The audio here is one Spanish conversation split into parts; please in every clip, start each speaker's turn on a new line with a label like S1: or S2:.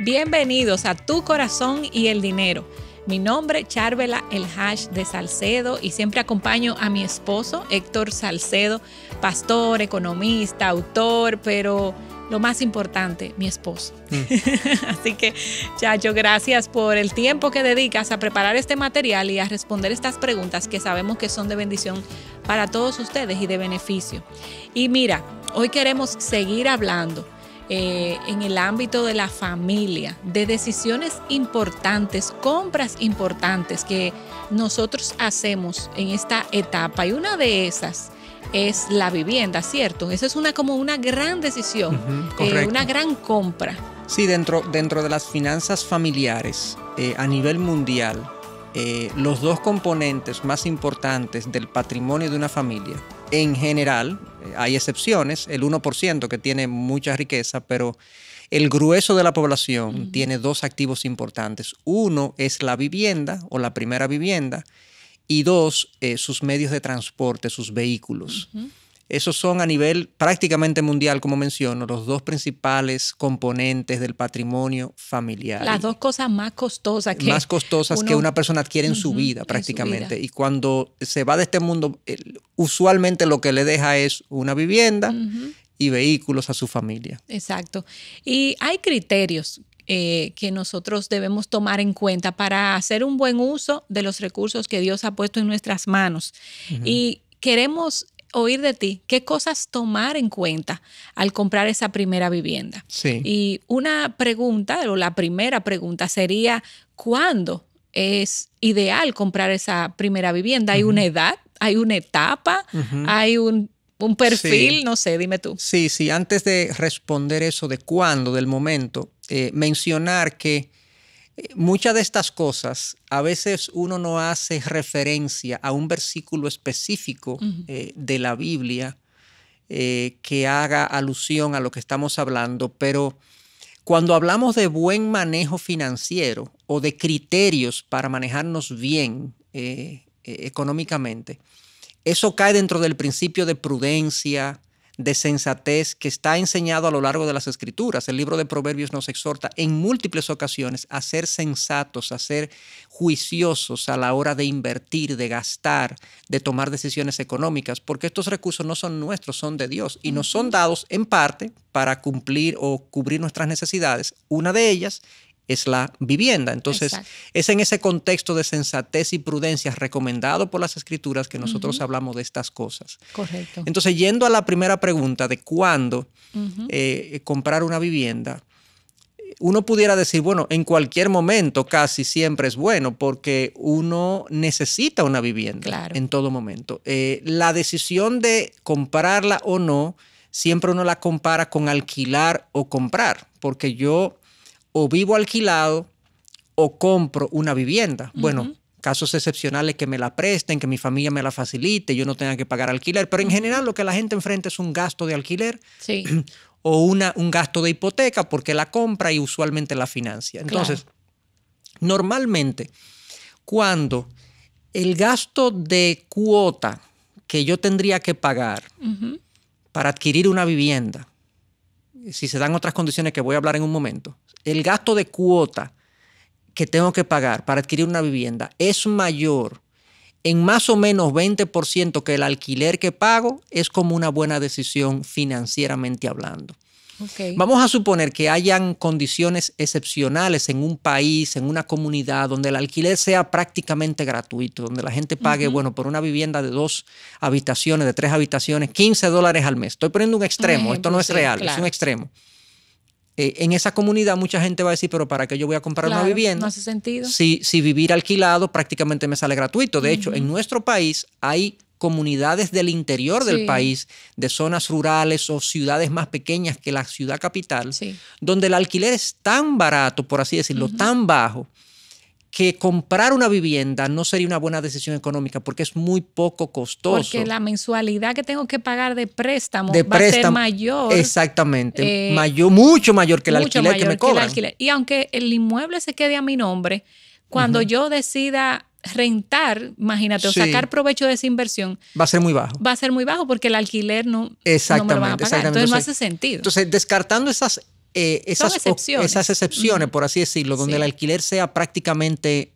S1: Bienvenidos a Tu Corazón y el Dinero. Mi nombre, Charvela El Hash de Salcedo, y siempre acompaño a mi esposo, Héctor Salcedo, pastor, economista, autor, pero lo más importante, mi esposo. Así que, Chacho, gracias por el tiempo que dedicas a preparar este material y a responder estas preguntas que sabemos que son de bendición para todos ustedes y de beneficio. Y mira, hoy queremos seguir hablando en el ámbito de la familia, de decisiones importantes, compras importantes que nosotros hacemos en esta etapa. Y una de esas es la vivienda, ¿cierto? Esa es como una gran decisión, una gran compra.
S2: Sí, dentro de las finanzas familiares a nivel mundial, los dos componentes más importantes del patrimonio de una familia, en general, hay excepciones, el 1% que tiene mucha riqueza, pero el grueso de la población tiene dos activos importantes. Uno es la vivienda o la primera vivienda, y dos, sus medios de transporte, sus vehículos. Esos son a nivel prácticamente mundial, como menciono, los dos principales componentes del patrimonio familiar.
S1: Las dos cosas más costosas
S2: que una persona adquiere en su vida prácticamente. Y cuando se va de este mundo, usualmente lo que le deja es una vivienda y vehículos a su familia.
S1: Exacto. Y hay criterios que nosotros debemos tomar en cuenta para hacer un buen uso de los recursos que Dios ha puesto en nuestras manos. Y queremos oír de ti qué cosas tomar en cuenta al comprar esa primera vivienda.
S2: Sí.
S1: Y una pregunta, o la primera pregunta sería, ¿cuándo es ideal comprar esa primera vivienda? ¿Hay una edad? ¿Hay una etapa? ¿Hay un perfil? Sí. No sé, dime tú.
S2: Sí. Antes de responder eso de cuándo, del momento, mencionar que muchas de estas cosas, a veces uno no hace referencia a un versículo específico de la Biblia que haga alusión a lo que estamos hablando, pero cuando hablamos de buen manejo financiero o de criterios para manejarnos bien económicamente, eso cae dentro del principio de prudencia, de sensatez que está enseñado a lo largo de las Escrituras. El libro de Proverbios nos exhorta en múltiples ocasiones a ser sensatos, a ser juiciosos a la hora de invertir, de gastar, de tomar decisiones económicas, porque estos recursos no son nuestros, son de Dios y nos son dados en parte para cumplir o cubrir nuestras necesidades. Una de ellas es la vivienda. Entonces, es en ese contexto de sensatez y prudencia recomendado por las Escrituras que nosotros hablamos de estas cosas.
S1: Correcto.
S2: Entonces, yendo a la primera pregunta de cuándo comprar una vivienda, uno pudiera decir, bueno, en cualquier momento casi siempre es bueno porque uno necesita una vivienda en todo momento. La decisión de comprarla o no, siempre uno la compara con alquilar o comprar, porque yo o vivo alquilado o compro una vivienda. Bueno, casos excepcionales que me la presten, que mi familia me la facilite, yo no tenga que pagar alquiler. Pero en general lo que la gente enfrenta es un gasto de alquiler o un gasto de hipoteca porque la compra y usualmente la financia. Entonces, normalmente, cuando el gasto de cuota que yo tendría que pagar para adquirir una vivienda, si se dan otras condiciones que voy a hablar en un momento, el gasto de cuota que tengo que pagar para adquirir una vivienda es mayor en más o menos 20% que el alquiler que pago, es como una buena decisión financieramente hablando. Vamos a suponer que hayan condiciones excepcionales en un país, en una comunidad, donde el alquiler sea prácticamente gratuito, donde la gente pague, bueno, por una vivienda de 2 habitaciones, de 3 habitaciones, $15 al mes. Estoy poniendo un extremo, esto no es real, es un extremo. En esa comunidad mucha gente va a decir, pero ¿para qué yo voy a comprar una vivienda?
S1: No hace sentido.
S2: Si vivir alquilado prácticamente me sale gratuito. De hecho, en nuestro país hay comunidades del interior del país, de zonas rurales o ciudades más pequeñas que la ciudad capital, donde el alquiler es tan barato, por así decirlo, tan bajo, que comprar una vivienda no sería una buena decisión económica porque es muy poco costoso.
S1: Porque la mensualidad que tengo que pagar de préstamo va a ser mayor.
S2: Exactamente. Mucho mayor que el alquiler que me cobran.
S1: Y aunque el inmueble se quede a mi nombre, cuando yo decida rentar, imagínate, o sacar provecho de esa inversión,
S2: va a ser muy bajo.
S1: Va a ser muy bajo porque el alquiler no me lo van a pagar. Entonces no hace sentido.
S2: Entonces, descartando esas esas excepciones, por así decirlo, donde
S1: Sí.
S2: el alquiler sea prácticamente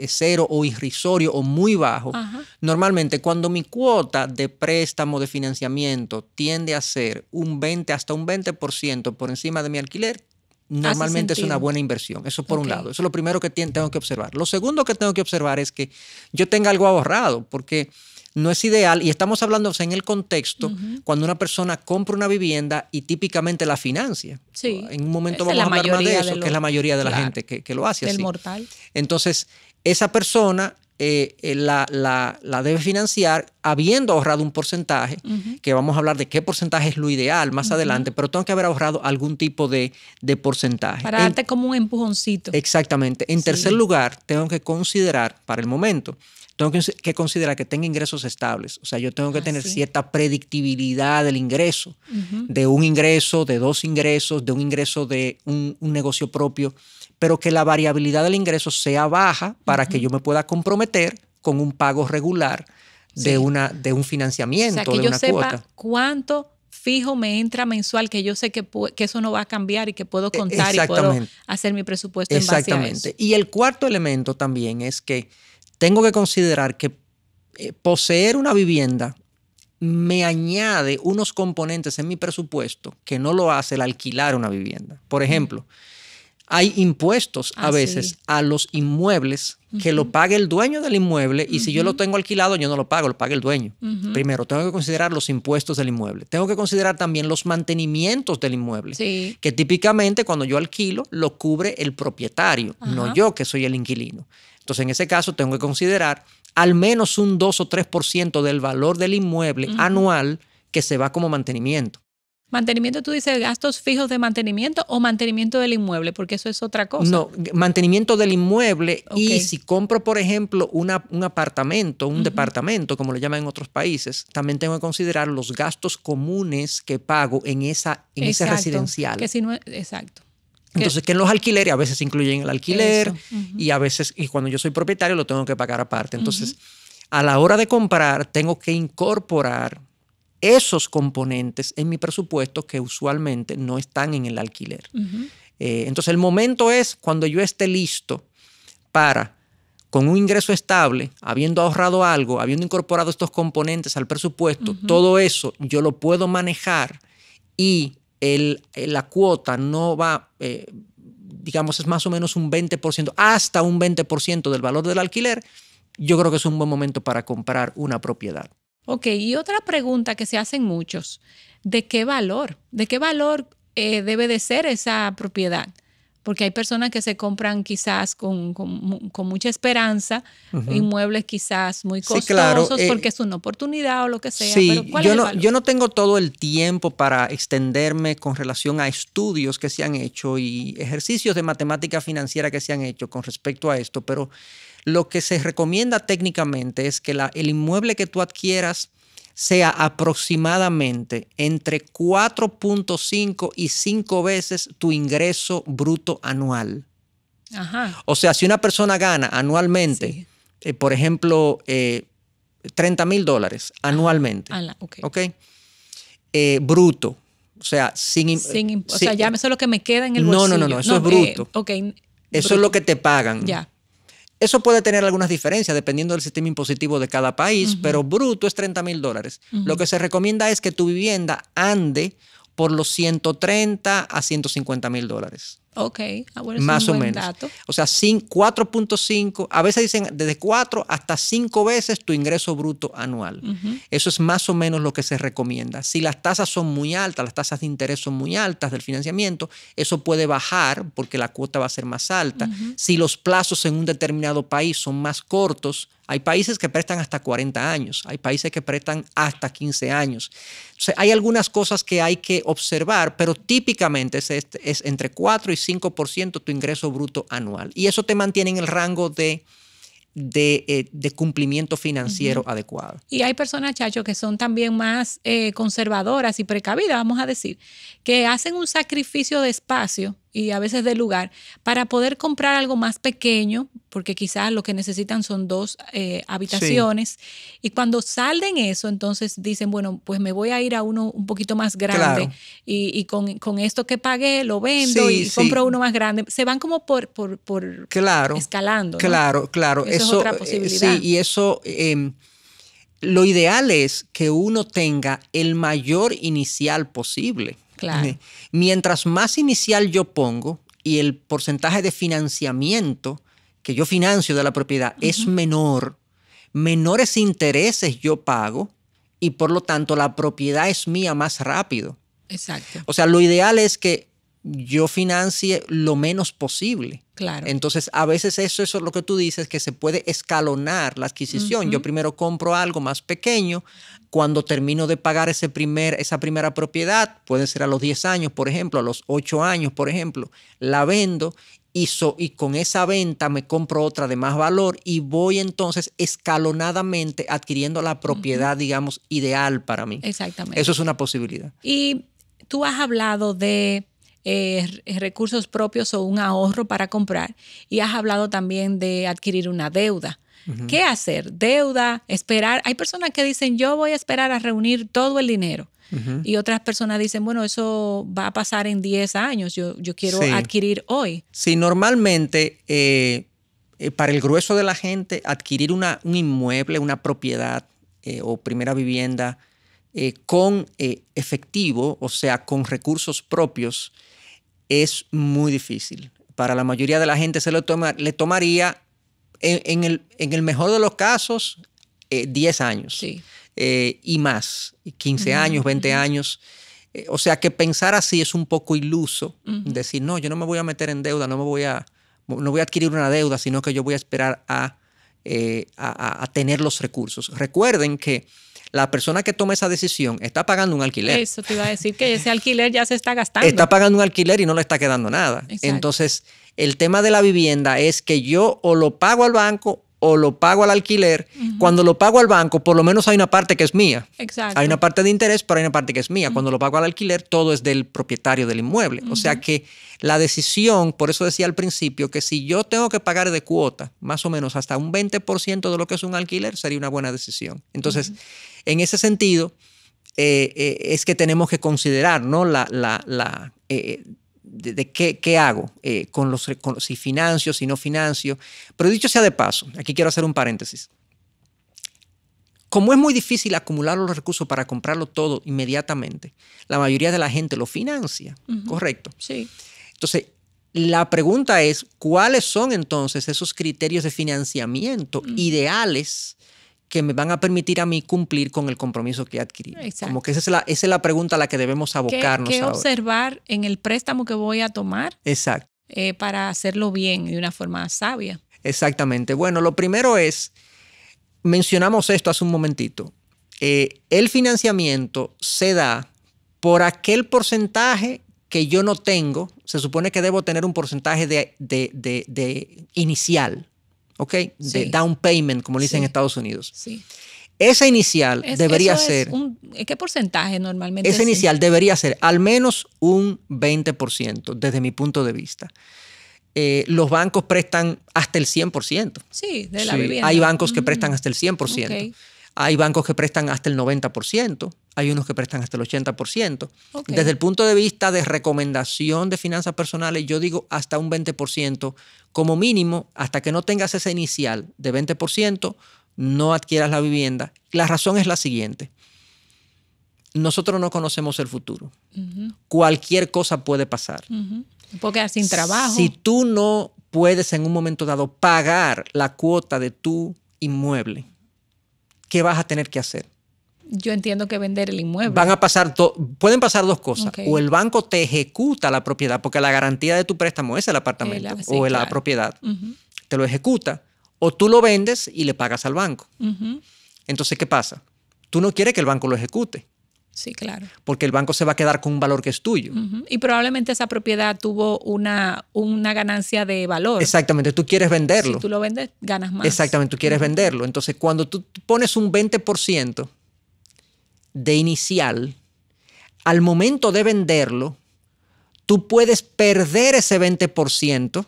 S2: cero o irrisorio o muy bajo.
S1: Ajá.
S2: Normalmente cuando mi cuota de préstamo de financiamiento tiende a ser un 20 hasta un 20% por encima de mi alquiler, normalmente es una buena inversión. Eso por un lado. Eso es lo primero que tengo que observar. Lo segundo que tengo que observar es que yo tenga algo ahorrado, porque no es ideal, y estamos hablando en el contexto cuando una persona compra una vivienda y típicamente la financia.
S1: Sí.
S2: En un momento
S1: Esa
S2: vamos a hablar más de eso,
S1: de
S2: que es la mayoría de la
S1: claro,
S2: gente que lo hace
S1: del
S2: así.
S1: mortal.
S2: Entonces, esa persona la debe financiar habiendo ahorrado un porcentaje, que vamos a hablar de qué porcentaje es lo ideal más adelante, pero tengo que haber ahorrado algún tipo de porcentaje.
S1: Para darte como un empujoncito.
S2: Exactamente. En tercer lugar, tengo que considerar, para el momento, tengo que considerar que tenga ingresos estables. O sea, yo tengo que tener cierta predictibilidad del ingreso, de un ingreso, de dos ingresos, de un ingreso de un negocio propio, pero que la variabilidad del ingreso sea baja para que yo me pueda comprometer con un pago regular de un financiamiento,
S1: o sea, que
S2: de
S1: yo
S2: una
S1: sepa
S2: cuota.
S1: cuánto fijo me entra mensual, que yo sé que eso no va a cambiar y que puedo contar y puedo hacer mi presupuesto en base a eso.
S2: Y el cuarto elemento también es que tengo que considerar que poseer una vivienda me añade unos componentes en mi presupuesto que no lo hace el alquilar una vivienda. Por ejemplo, hay impuestos a veces a los inmuebles que lo pague el dueño del inmueble y si yo lo tengo alquilado yo no lo pago, lo paga el dueño. Primero, tengo que considerar los impuestos del inmueble. Tengo que considerar también los mantenimientos del inmueble, que típicamente cuando yo alquilo lo cubre el propietario, no yo que soy el inquilino. Entonces, en ese caso tengo que considerar al menos un 2 o 3% del valor del inmueble anual que se va como mantenimiento.
S1: ¿Mantenimiento tú dices gastos fijos de mantenimiento o mantenimiento del inmueble? Porque eso es otra cosa.
S2: No, mantenimiento del inmueble y si compro, por ejemplo, un apartamento, un departamento, como le llaman en otros países, también tengo que considerar los gastos comunes que pago en ese residencial.
S1: Que si no, exacto.
S2: Entonces, que en los alquileres a veces incluyen el alquiler y a veces, y cuando yo soy propietario lo tengo que pagar aparte. Entonces, a la hora de comprar, tengo que incorporar esos componentes en mi presupuesto que usualmente no están en el alquiler. Entonces, el momento es cuando yo esté listo para, con un ingreso estable, habiendo ahorrado algo, habiendo incorporado estos componentes al presupuesto, todo eso yo lo puedo manejar y la cuota no va, digamos, es más o menos un 20%, hasta un 20% del valor del alquiler. Yo creo que es un buen momento para comprar una propiedad.
S1: Ok, y otra pregunta que se hacen muchos, ¿de qué valor? ¿De qué valor debe de ser esa propiedad? Porque hay personas que se compran quizás con mucha esperanza, inmuebles quizás muy costosos porque es una oportunidad o lo que sea.
S2: Sí,
S1: pero ¿cuál es el valor?
S2: Yo no tengo todo el tiempo para extenderme con relación a estudios que se han hecho y ejercicios de matemática financiera que se han hecho con respecto a esto, pero lo que se recomienda técnicamente es que el inmueble que tú adquieras sea aproximadamente entre 4.5 y 5 veces tu ingreso bruto anual.
S1: Ajá.
S2: O sea, si una persona gana anualmente, por ejemplo, $30,000 anualmente, ¿okay? Bruto, o sea,
S1: o sea, ya eso es lo que me queda en el bolsillo.
S2: No, eso es bruto. Eso es lo que te pagan.
S1: Ya.
S2: Eso puede tener algunas diferencias dependiendo del sistema impositivo de cada país, pero bruto es $30,000. Lo que se recomienda es que tu vivienda ande por los $130,000 a $150,000.
S1: Ok, bueno,
S2: más
S1: es un
S2: o
S1: buen
S2: menos.
S1: dato.
S2: O sea, 4.5, a veces dicen desde 4 hasta 5 veces tu ingreso bruto anual. Eso es más o menos lo que se recomienda. Si las tasas son muy altas, las tasas de interés son muy altas del financiamiento, eso puede bajar porque la cuota va a ser más alta. Si los plazos en un determinado país son más cortos, hay países que prestan hasta 40 años, hay países que prestan hasta 15 años. Entonces, hay algunas cosas que hay que observar, pero típicamente es entre 4 y 5% tu ingreso bruto anual. Y eso te mantiene en el rango de cumplimiento financiero adecuado.
S1: Y hay personas, Chacho, que son también más conservadoras y precavidas, vamos a decir, que hacen un sacrificio de espacio y a veces del lugar, para poder comprar algo más pequeño, porque quizás lo que necesitan son 2 habitaciones. Sí. Y cuando salden eso, entonces dicen, bueno, pues me voy a ir a uno un poquito más grande. Claro. Y con esto que pagué lo vendo y compro uno más grande. Se van como por
S2: claro,
S1: escalando, ¿no?
S2: Claro.
S1: Eso es otra posibilidad.
S2: Sí, y eso... lo ideal es que uno tenga el mayor inicial posible.
S1: Claro.
S2: Mientras más inicial yo pongo y el porcentaje de financiamiento que yo financio de la propiedad es menor, menores intereses yo pago y por lo tanto la propiedad es mía más rápido.
S1: Exacto.
S2: O sea, lo ideal es que yo financie lo menos posible.
S1: Claro.
S2: Entonces, a veces eso es lo que tú dices, que se puede escalonar la adquisición. Yo primero compro algo más pequeño. Cuando termino de pagar esa primera propiedad, puede ser a los 10 años, por ejemplo, a los 8 años, por ejemplo, la vendo y con esa venta me compro otra de más valor y voy entonces escalonadamente adquiriendo la propiedad, digamos, ideal para mí.
S1: Exactamente.
S2: Eso es una posibilidad.
S1: Y tú has hablado de recursos propios o un ahorro para comprar y has hablado también de adquirir una deuda. ¿Qué hacer? ¿Deuda? ¿Esperar? Hay personas que dicen yo voy a esperar a reunir todo el dinero y otras personas dicen bueno, eso va a pasar en 10 años, yo quiero adquirir hoy.
S2: Sí, normalmente para el grueso de la gente adquirir un inmueble, una propiedad o primera vivienda con efectivo, o sea, con recursos propios, es muy difícil. Para la mayoría de la gente le tomaría, en el mejor de los casos, 10 años.
S1: Sí.
S2: Y más, 15 años, 20 años. O sea que pensar así es un poco iluso. Decir, no, yo no me voy a meter en deuda, no voy a adquirir una deuda, sino que yo voy a esperar a tener los recursos. Recuerden que la persona que toma esa decisión está pagando un alquiler.
S1: Eso te iba a decir, que ese alquiler ya se está gastando.
S2: Está pagando un alquiler y no le está quedando nada.
S1: Exacto.
S2: Entonces, el tema de la vivienda es que yo o lo pago al banco o lo pago al alquiler. Cuando lo pago al banco, por lo menos hay una parte que es mía.
S1: Exacto.
S2: Hay una parte de interés, pero hay una parte que es mía. Cuando lo pago al alquiler, todo es del propietario del inmueble. O sea que la decisión, por eso decía al principio, que si yo tengo que pagar de cuota, más o menos hasta un 20% de lo que es un alquiler, sería una buena decisión. Entonces, en ese sentido, es que tenemos que considerar, ¿no? De qué hago si financio, si no financio. Pero dicho sea de paso, aquí quiero hacer un paréntesis. Como es muy difícil acumular los recursos para comprarlo todo inmediatamente, la mayoría de la gente lo financia, ¿correcto?
S1: Sí.
S2: Entonces, la pregunta es, ¿cuáles son entonces esos criterios de financiamiento ideales que me van a permitir a mí cumplir con el compromiso que he adquirido?
S1: Exacto.
S2: Como que esa es la pregunta a la que debemos abocarnos
S1: ¿Qué
S2: ahora.
S1: observar en el préstamo que voy a tomar?
S2: Exacto.
S1: Para hacerlo bien y de una forma sabia.
S2: Exactamente. Bueno, lo primero es, mencionamos esto hace un momentito, el financiamiento se da por aquel porcentaje que yo no tengo. Se supone que debo tener un porcentaje de inicial, ¿ok?
S1: Sí.
S2: De down payment, como le dicen en Estados Unidos.
S1: Sí.
S2: Esa inicial debería ser...
S1: ¿Qué porcentaje normalmente?
S2: Esa inicial debería ser al menos un 20% desde mi punto de vista. Los bancos prestan hasta el 100%.
S1: Sí, de la vivienda.
S2: Hay bancos que prestan hasta el 100%.
S1: Okay.
S2: Hay bancos que prestan hasta el 90%. Hay unos que prestan hasta el 80%.
S1: Okay.
S2: Desde el punto de vista de recomendación de finanzas personales, yo digo hasta un 20%. Como mínimo, hasta que no tengas ese inicial de 20%, no adquieras la vivienda. La razón es la siguiente. Nosotros no conocemos el futuro. Cualquier cosa puede pasar.
S1: Puedo quedar sin trabajo.
S2: Si tú no puedes en un momento dado pagar la cuota de tu inmueble, ¿qué vas a tener que hacer?
S1: Yo entiendo que vender el inmueble.
S2: Pueden pasar dos cosas.
S1: Okay.
S2: O el banco te ejecuta la propiedad, porque la garantía de tu préstamo es el apartamento la propiedad. Te lo ejecuta. O tú lo vendes y le pagas al banco. Entonces, ¿qué pasa? Tú no quieres que el banco lo ejecute.
S1: Sí, claro.
S2: Porque el banco se va a quedar con un valor que es tuyo.
S1: Y probablemente esa propiedad tuvo una ganancia de valor.
S2: Exactamente, tú quieres venderlo.
S1: Si tú lo vendes, ganas más.
S2: Exactamente, tú quieres venderlo. Entonces, cuando tú pones un 20% de inicial, al momento de venderlo, tú puedes perder ese 20%,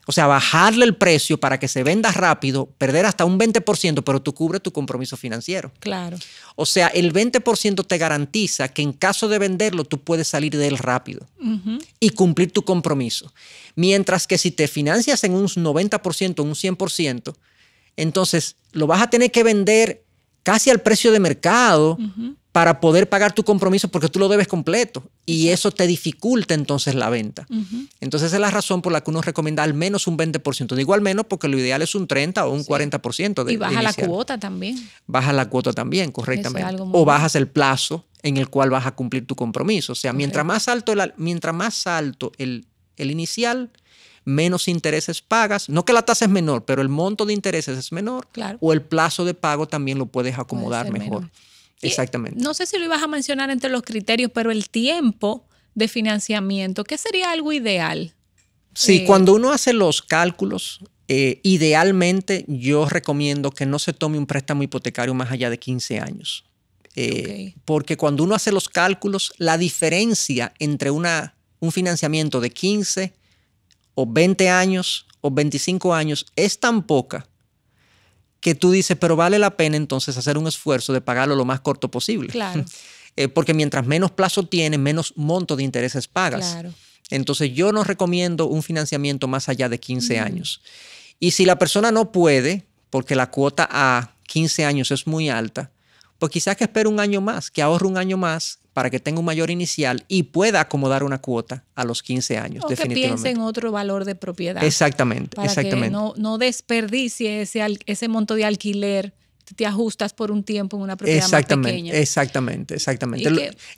S2: o sea, bajarle el precio para que se venda rápido, perder hasta un 20%, pero tú cubres tu compromiso financiero.
S1: Claro.
S2: O sea, el 20% te garantiza que en caso de venderlo, tú puedes salir de él rápido y cumplir tu compromiso. Mientras que si te financias en un 90%, un 100%, entonces lo vas a tener que vender casi al precio de mercado para poder pagar tu compromiso porque tú lo debes completo. Y eso te dificulta entonces la venta. Entonces esa es la razón por la que uno recomienda al menos un 20%. Digo al menos porque lo ideal es un 30 o un 40%.
S1: Y baja la cuota también.
S2: Baja la cuota también, correctamente. O bajas el plazo en el cual vas a cumplir tu compromiso. O sea, mientras más alto el inicial, menos intereses pagas. No que la tasa es menor, pero el monto de intereses es menor.
S1: Claro.
S2: O el plazo de pago también lo puedes acomodar mejor. Menor. Exactamente.
S1: No sé si lo ibas a mencionar entre los criterios, pero el tiempo de financiamiento, ¿qué sería algo ideal?
S2: Sí, cuando uno hace los cálculos, idealmente yo recomiendo que no se tome un préstamo hipotecario más allá de 15 años. Porque cuando uno hace los cálculos, la diferencia entre un financiamiento de 15 o 20 años o 25 años es tan poca que tú dices, pero vale la pena entonces hacer un esfuerzo de pagarlo lo más corto posible.
S1: Claro.
S2: Porque mientras menos plazo tienes, menos monto de intereses pagas.
S1: Claro.
S2: Entonces yo no recomiendo un financiamiento más allá de 15 años. Y si la persona no puede, porque la cuota a 15 años es muy alta, pues quizás que espere un año más, que ahorre un año más para que tenga un mayor inicial y pueda acomodar una cuota a los 15 años,
S1: o
S2: definitivamente.
S1: Que piense en otro valor de propiedad.
S2: Exactamente,
S1: para
S2: exactamente.
S1: Que no desperdicie ese monto de alquiler, te ajustas por un tiempo en una propiedad más pequeña.
S2: Exactamente.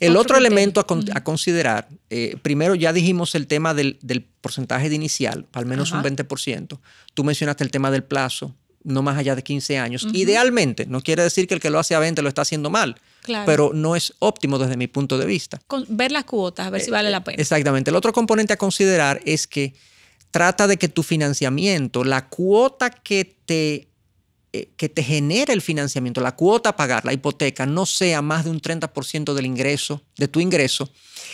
S2: El otro elemento a considerar, primero ya dijimos el tema del porcentaje de inicial, al menos un 20%. Tú mencionaste el tema del plazo, no más allá de 15 años. Idealmente, no quiere decir que el que lo hace a 20 lo está haciendo mal, claro, pero no es óptimo desde mi punto de vista.
S1: Ver las cuotas, a ver si vale la pena.
S2: Exactamente. El otro componente a considerar es que trata de que tu financiamiento, la cuota que te genera el financiamiento, la cuota a pagar, la hipoteca, no sea más de un 30% de tu ingreso.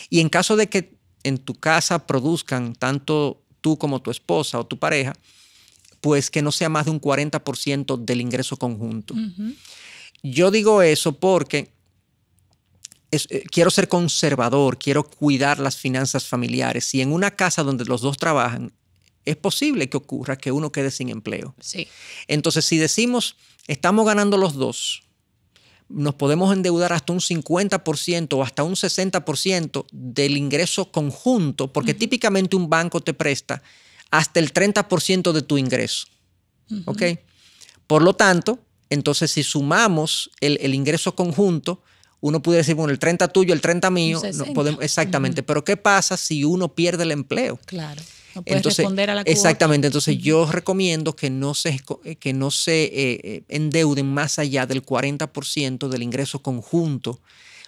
S2: Y en caso de que en tu casa produzcan tanto tú como tu esposa o tu pareja, pues que no sea más de un 40% del ingreso conjunto. Yo digo eso porque quiero ser conservador, quiero cuidar las finanzas familiares. Si en una casa donde los dos trabajan, es posible que ocurra que uno quede sin empleo.
S1: Sí.
S2: Entonces, si decimos, estamos ganando los dos, nos podemos endeudar hasta un 50% o hasta un 60% del ingreso conjunto, porque típicamente un banco te presta hasta el 30% de tu ingreso. ¿Ok? Por lo tanto, entonces si sumamos el ingreso conjunto, uno puede decir, bueno, el 30 tuyo, el 30 mío. No podemos, exactamente. Pero ¿qué pasa si uno pierde el empleo?
S1: Claro. No puedes responder a la cuota.
S2: Exactamente. Entonces yo recomiendo que no se endeuden más allá del 40% del ingreso conjunto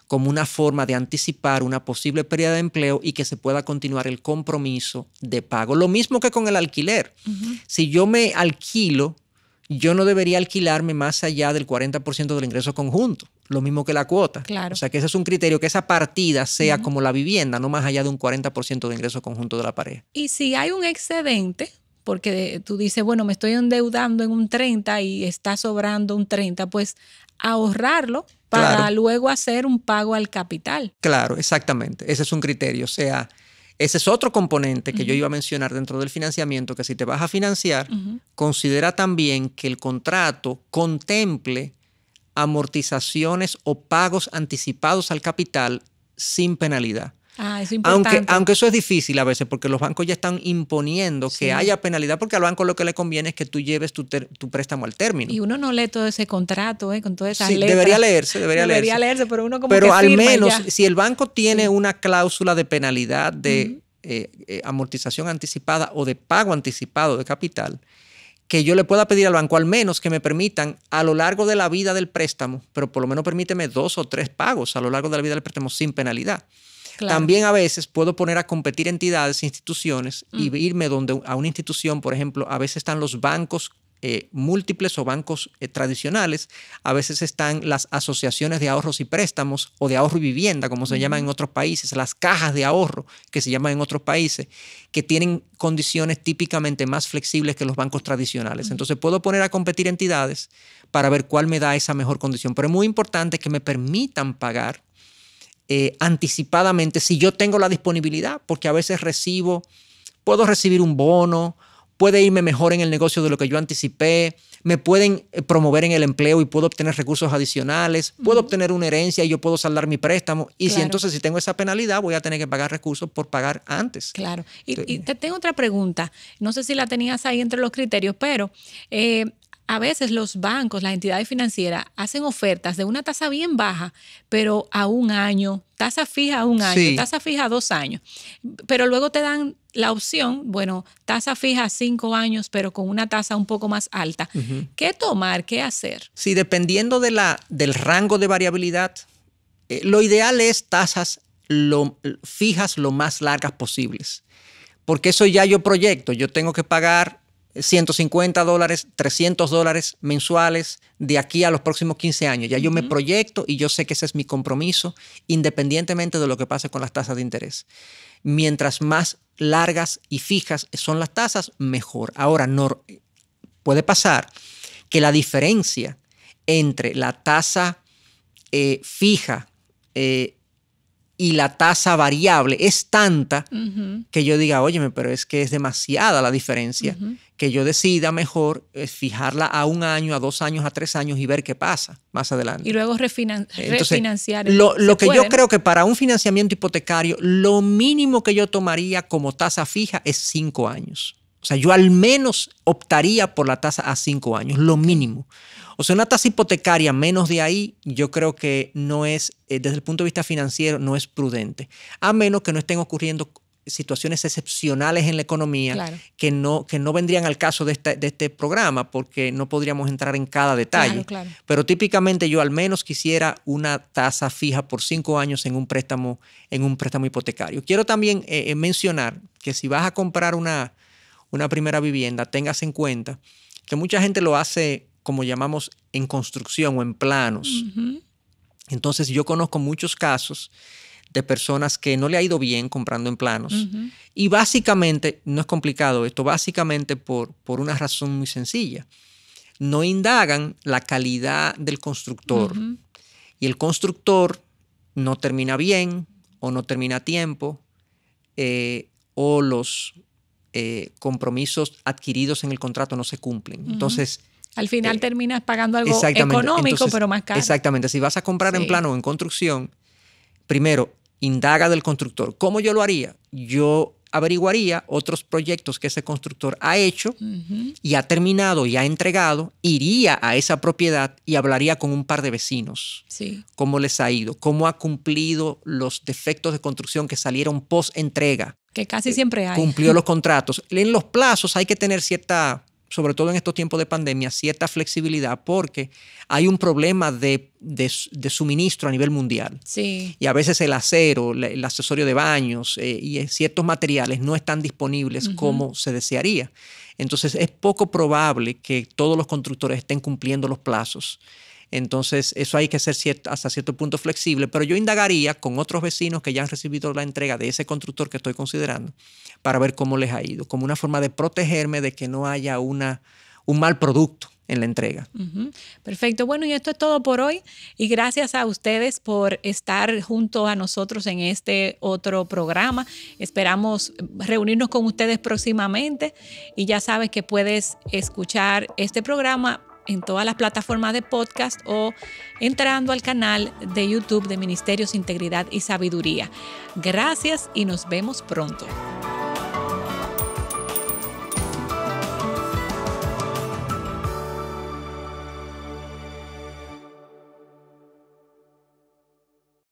S2: como una forma de anticipar una posible pérdida de empleo y que se pueda continuar el compromiso de pago. Lo mismo que con el alquiler. Si yo me alquilo, yo no debería alquilarme más allá del 40% del ingreso conjunto. Lo mismo que la cuota.
S1: Claro.
S2: O sea, que ese es un criterio, que esa partida sea como la vivienda, no más allá de un 40% de ingreso conjunto de la pareja.
S1: Y si hay un excedente, porque tú dices, bueno, me estoy endeudando en un 30 y está sobrando un 30, pues ahorrarlo para luego hacer un pago al capital.
S2: Claro, exactamente. Ese es un criterio. O sea, ese es otro componente que yo iba a mencionar dentro del financiamiento, que si te vas a financiar, considera también que el contrato contemple amortizaciones o pagos anticipados al capital sin penalidad.
S1: Eso es importante.
S2: Aunque eso es difícil a veces porque los bancos ya están imponiendo que haya penalidad, porque al banco lo que le conviene es que tú lleves tu préstamo al término.
S1: Y uno no lee todo ese contrato, con todas esas letras.
S2: Debería leerse,
S1: pero uno como
S2: pero
S1: que
S2: al
S1: firma
S2: menos
S1: ya.
S2: Si el banco tiene una cláusula de penalidad de amortización anticipada o de pago anticipado de capital, que yo le pueda pedir al banco al menos que me permitan a lo largo de la vida del préstamo, pero por lo menos permíteme 2 o 3 pagos a lo largo de la vida del préstamo sin penalidad. Claro. También a veces puedo poner a competir entidades, instituciones y irme a una institución, por ejemplo, a veces están los bancos múltiples o bancos tradicionales. A veces están las asociaciones de ahorros y préstamos o de ahorro y vivienda, como se llaman en otros países, las cajas de ahorro que se llaman en otros países, que tienen condiciones típicamente más flexibles que los bancos tradicionales. Entonces puedo poner a competir entidades para ver cuál me da esa mejor condición. Pero es muy importante que me permitan pagar anticipadamente si yo tengo la disponibilidad, porque a veces puedo recibir un bono, puede irme mejor en el negocio de lo que yo anticipé, me pueden promover en el empleo y puedo obtener recursos adicionales, puedo obtener una herencia y yo puedo saldar mi préstamo. Y claro, si tengo esa penalidad, voy a tener que pagar recursos por pagar antes.
S1: Claro. Y te tengo otra pregunta. No sé si la tenías ahí entre los criterios, pero a veces los bancos, las entidades financieras, hacen ofertas de una tasa bien baja, pero a un año, tasa fija a un año, sí, tasa fija a 2 años. Pero luego te dan la opción, bueno, tasa fija a 5 años, pero con una tasa un poco más alta. ¿Qué tomar? ¿Qué hacer?
S2: Sí, dependiendo del rango de variabilidad, lo ideal es tasas fijas lo más largas posibles. Porque eso ya yo proyecto. Yo tengo que pagar $150, $300 mensuales de aquí a los próximos 15 años. Ya yo me proyecto y yo sé que ese es mi compromiso, independientemente de lo que pase con las tasas de interés. Mientras más largas y fijas son las tasas, mejor. Ahora, no puede pasar que la diferencia entre la tasa fija y la tasa variable es tanta que yo diga, óyeme, pero es que es demasiada la diferencia, que yo decida mejor fijarla a 1 año, a 2 años, a 3 años y ver qué pasa más adelante.
S1: Y luego refinanciar.
S2: Lo que yo creo que para un financiamiento hipotecario, lo mínimo que yo tomaría como tasa fija es 5 años. O sea, yo al menos optaría por la tasa a 5 años, lo mínimo. O sea, una tasa hipotecaria menos de ahí, yo creo que no es, desde el punto de vista financiero, no es prudente. A menos que no estén ocurriendo situaciones excepcionales en la economía, claro, que no vendrían al caso de este programa, porque no podríamos entrar en cada detalle. Claro. Pero típicamente yo al menos quisiera una tasa fija por 5 años en un préstamo hipotecario. Quiero también mencionar que si vas a comprar una primera vivienda, tengas en cuenta que mucha gente lo hace, como llamamos, en construcción o en planos. Entonces yo conozco muchos casos de personas que no le ha ido bien comprando en planos. Y básicamente, no es complicado esto, básicamente por una razón muy sencilla. No indagan la calidad del constructor. Y el constructor no termina bien o no termina a tiempo o los compromisos adquiridos en el contrato no se cumplen. Entonces,
S1: al final terminas pagando algo económico, entonces, pero más caro.
S2: Exactamente. Si vas a comprar en plano o en construcción, primero, indaga del constructor. ¿Cómo yo lo haría? Yo averiguaría otros proyectos que ese constructor ha hecho y ha terminado y ha entregado, iría a esa propiedad y hablaría con un par de vecinos. Sí. ¿Cómo les ha ido? ¿Cómo ha cumplido los defectos de construcción que salieron post-entrega?
S1: Que casi siempre hay.
S2: Cumplió los contratos. En los plazos hay que tener cierta, sobre todo en estos tiempos de pandemia, cierta flexibilidad porque hay un problema de suministro a nivel mundial. Sí. Y a veces el acero, el accesorio de baños y ciertos materiales no están disponibles como se desearía. Entonces es poco probable que todos los constructores estén cumpliendo los plazos. Entonces eso hay que ser hasta cierto punto flexible, pero yo indagaría con otros vecinos que ya han recibido la entrega de ese constructor que estoy considerando para ver cómo les ha ido, como una forma de protegerme de que no haya un mal producto en la entrega.
S1: Perfecto. Bueno, y esto es todo por hoy y gracias a ustedes por estar junto a nosotros en este otro programa. Esperamos reunirnos con ustedes próximamente y ya sabes que puedes escuchar este programa en todas las plataformas de podcast o entrando al canal de YouTube de Ministerios Integridad y Sabiduría. Gracias y nos vemos pronto.